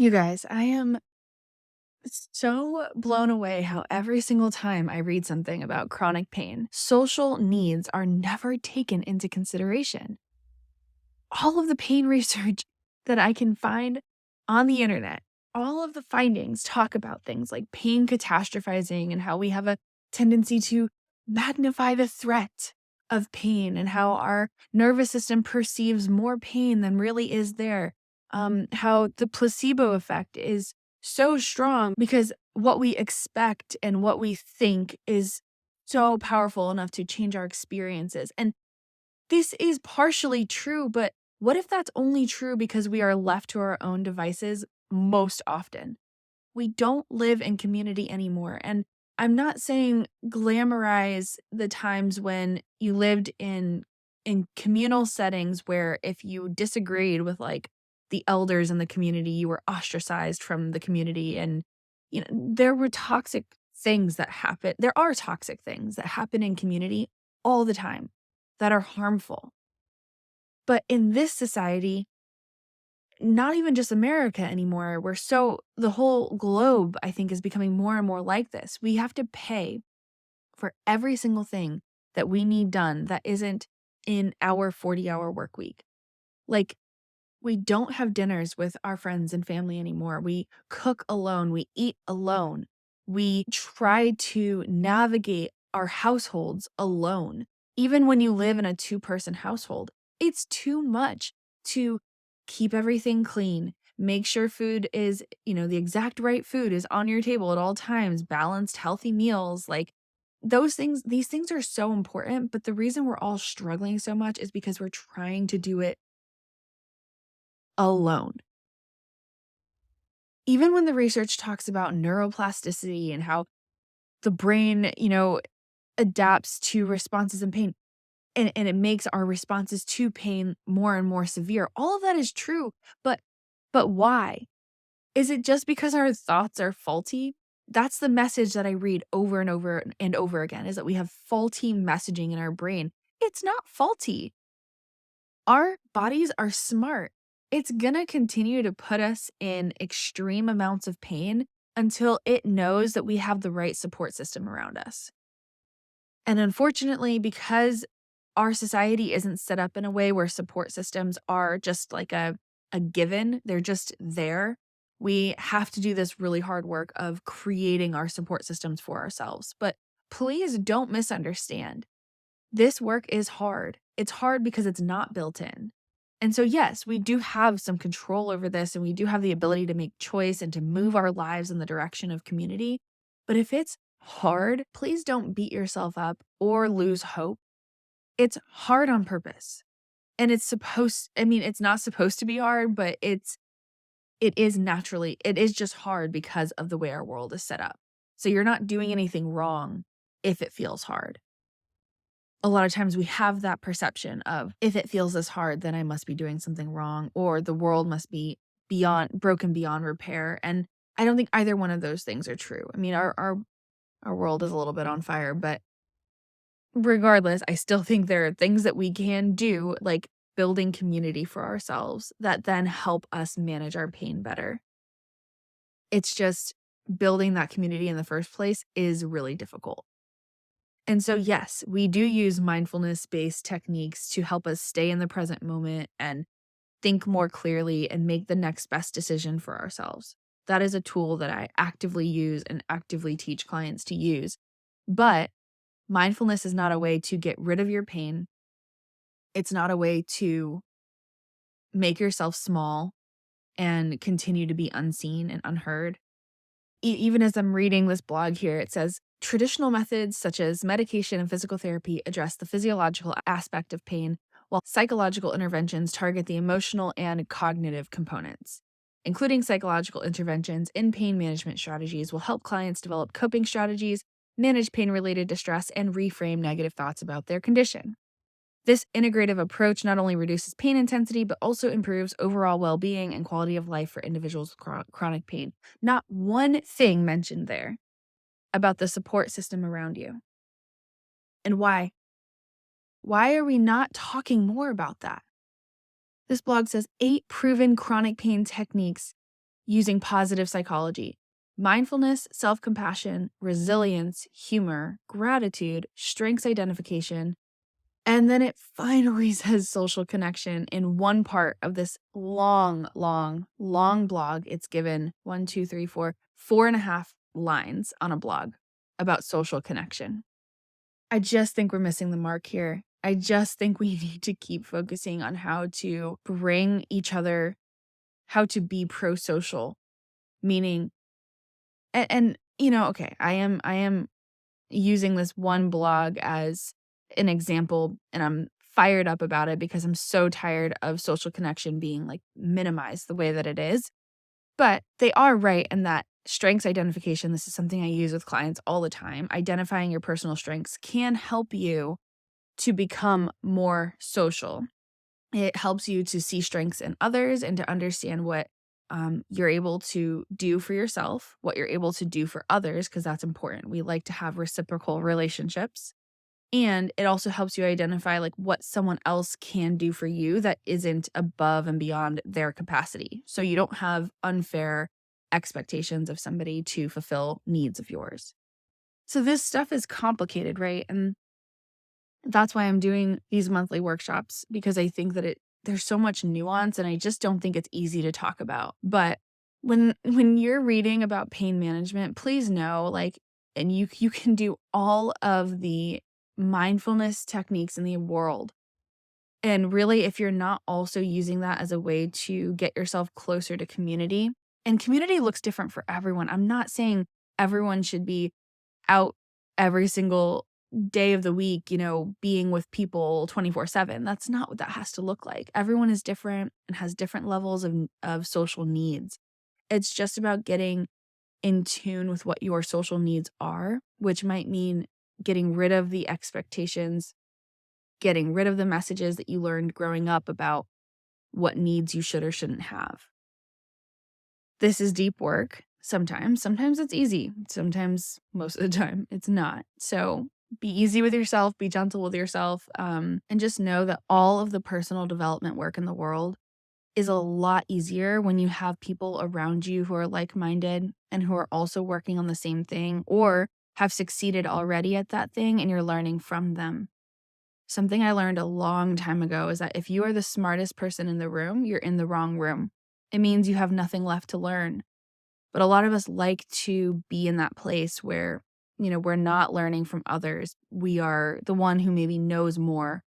You guys, I am so blown away how every single time I read something about chronic pain, social needs are never taken into consideration. All of the pain research that I can find on the internet, all of the findings talk about things like pain catastrophizing and how we have a tendency to magnify the threat of pain and how our nervous system perceives more pain than really is there. How the placebo effect is so strong because what we expect and what we think is so powerful enough to change our experiences. And this is partially true, but what if that's only true because we are left to our own devices most often? We don't live in community anymore. And I'm not saying glamorize the times when you lived in communal settings where if you disagreed with like the elders in the community, you were ostracized from the community and there were toxic things that happen. There are toxic things that happen in community all the time that are harmful. But in this society, not even just America anymore, the whole globe, I think, is becoming more and more like this. We have to pay for every single thing that we need done that isn't in our 40-hour work week. Like, we don't have dinners with our friends and family anymore. We cook alone. We eat alone. We try to navigate our households alone. Even when you live in a two-person household, it's too much to keep everything clean, make sure food is, the exact right food is on your table at all times, balanced, healthy meals. Like these things are so important. But the reason we're all struggling so much is because we're trying to do it alone. Even when the research talks about neuroplasticity and how the brain, adapts to responses in pain and it makes our responses to pain more and more severe. All of that is true, but why? Is it just because our thoughts are faulty? That's the message that I read over and over and over again is that we have faulty messaging in our brain. It's not faulty. Our bodies are smart. It's gonna continue to put us in extreme amounts of pain until it knows that we have the right support system around us. And unfortunately, because our society isn't set up in a way where support systems are just like a given, they're just there. We have to do this really hard work of creating our support systems for ourselves. But please don't misunderstand. This work is hard. It's hard because it's not built in. And so, yes, we do have some control over this and we do have the ability to make choice and to move our lives in the direction of community. But if it's hard, please don't beat yourself up or lose hope. It's hard on purpose. And it's not supposed to be hard, but it is just hard because of the way our world is set up. So you're not doing anything wrong if it feels hard. A lot of times we have that perception of if it feels this hard, then I must be doing something wrong or the world must be broken beyond repair. And I don't think either one of those things are true. I mean, our world is a little bit on fire, but regardless, I still think there are things that we can do, like building community for ourselves that then help us manage our pain better. It's just building that community in the first place is really difficult. And so, yes, we do use mindfulness-based techniques to help us stay in the present moment and think more clearly and make the next best decision for ourselves. That is a tool that I actively use and actively teach clients to use. But mindfulness is not a way to get rid of your pain. It's not a way to make yourself small and continue to be unseen and unheard. Even as I'm reading this blog here, it says traditional methods such as medication and physical therapy address the physiological aspect of pain, while psychological interventions target the emotional and cognitive components. Including psychological interventions in pain management strategies will help clients develop coping strategies, manage pain-related distress, and reframe negative thoughts about their condition. This integrative approach not only reduces pain intensity, but also improves overall well-being and quality of life for individuals with chronic pain. Not one thing mentioned there about the support system around you. And why? Why are we not talking more about that? This blog says 8 proven chronic pain techniques using positive psychology, mindfulness, self-compassion, resilience, humor, gratitude, strengths identification. And then it finally says social connection in one part of this long, long, long blog. It's given 4.5 lines on a blog about social connection. I just think we're missing the mark here. I just think we need to keep focusing on how to bring each other, how to be pro-social, meaning, okay, I am using this one blog as an example, and I'm fired up about it because I'm so tired of social connection being like minimized the way that it is. But they are right in that strengths identification, this is something I use with clients all the time. Identifying your personal strengths can help you to become more social. It helps you to see strengths in others and to understand what you're able to do for yourself, what you're able to do for others, because that's important. We like to have reciprocal relationships. And it also helps you identify like what someone else can do for you that isn't above and beyond their capacity. So you don't have unfair expectations of somebody to fulfill needs of yours. So this stuff is complicated, right? And that's why I'm doing these monthly workshops, because I think that there's so much nuance and I just don't think it's easy to talk about. But when you're reading about pain management, please know, like, and you can do all of the mindfulness techniques in the world. And really, if you're not also using that as a way to get yourself closer to community, and community looks different for everyone. I'm not saying everyone should be out every single day of the week, being with people 24/7. That's not what that has to look like. Everyone is different and has different levels of social needs. It's just about getting in tune with what your social needs are, which might mean getting rid of the expectations, getting rid of the messages that you learned growing up about what needs you should or shouldn't have. This is deep work. Sometimes it's easy. Sometimes, most of the time, it's not. So be easy with yourself, be gentle with yourself, and just know that all of the personal development work in the world is a lot easier when you have people around you who are like-minded and who are also working on the same thing or have succeeded already at that thing and you're learning from them. Something I learned a long time ago is that if you are the smartest person in the room, you're in the wrong room. It means you have nothing left to learn. But a lot of us like to be in that place where, we're not learning from others. We are the one who maybe knows more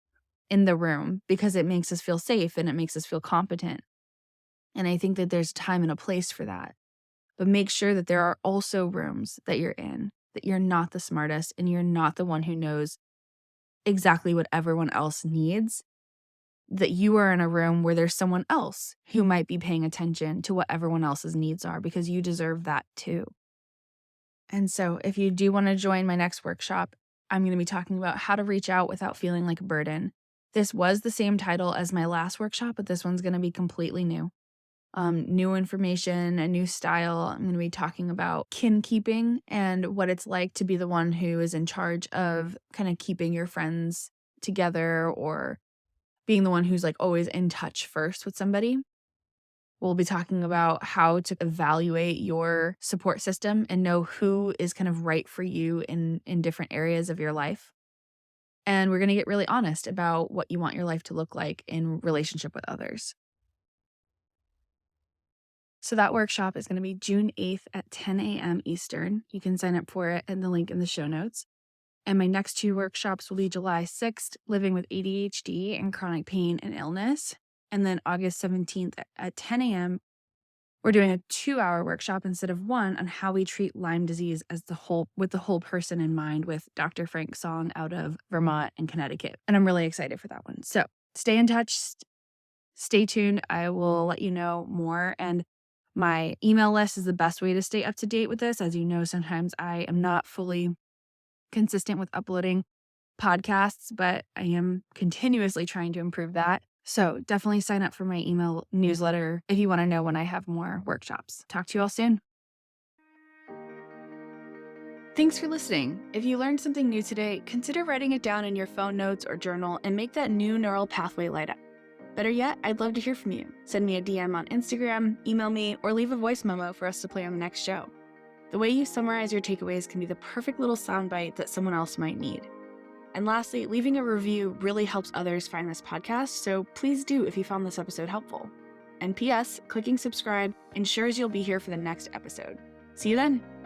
in the room because it makes us feel safe and it makes us feel competent. And I think that there's a time and a place for that. But make sure that there are also rooms that you're in, that you're not the smartest and you're not the one who knows exactly what everyone else needs, that you are in a room where there's someone else who might be paying attention to what everyone else's needs are, because you deserve that too. And so if you do want to join my next workshop, I'm going to be talking about how to reach out without feeling like a burden. This was the same title as my last workshop, but this one's going to be completely new. New information, a new style. I'm going to be talking about kin keeping and what it's like to be the one who is in charge of kind of keeping your friends together or being the one who's like always in touch first with somebody. We'll be talking about how to evaluate your support system and know who is kind of right for you in different areas of your life. And we're going to get really honest about what you want your life to look like in relationship with others. So that workshop is going to be June 8th at 10 a.m. Eastern. You can sign up for it in the link in the show notes. And my next two workshops will be July 6th, Living with ADHD and Chronic Pain and Illness. And then August 17th at 10 a.m., we're doing a 2-hour workshop instead of one on how we treat Lyme disease with the whole person in mind, with Dr. Frank Song out of Vermont and Connecticut. And I'm really excited for that one. So stay in touch. Stay tuned. I will let you know more. And my email list is the best way to stay up to date with this. As you know, sometimes I am not fully consistent with uploading podcasts, but I am continuously trying to improve that. So definitely sign up for my email newsletter if you want to know when I have more workshops. Talk to you all soon. Thanks for listening. If you learned something new today, consider writing it down in your phone notes or journal and make that new neural pathway light up. Better yet, I'd love to hear from you. Send me a DM on Instagram, email me, or leave a voice memo for us to play on the next show. The way you summarize your takeaways can be the perfect little soundbite that someone else might need. And lastly, leaving a review really helps others find this podcast, so please do if you found this episode helpful. And P.S., clicking subscribe ensures you'll be here for the next episode. See you then!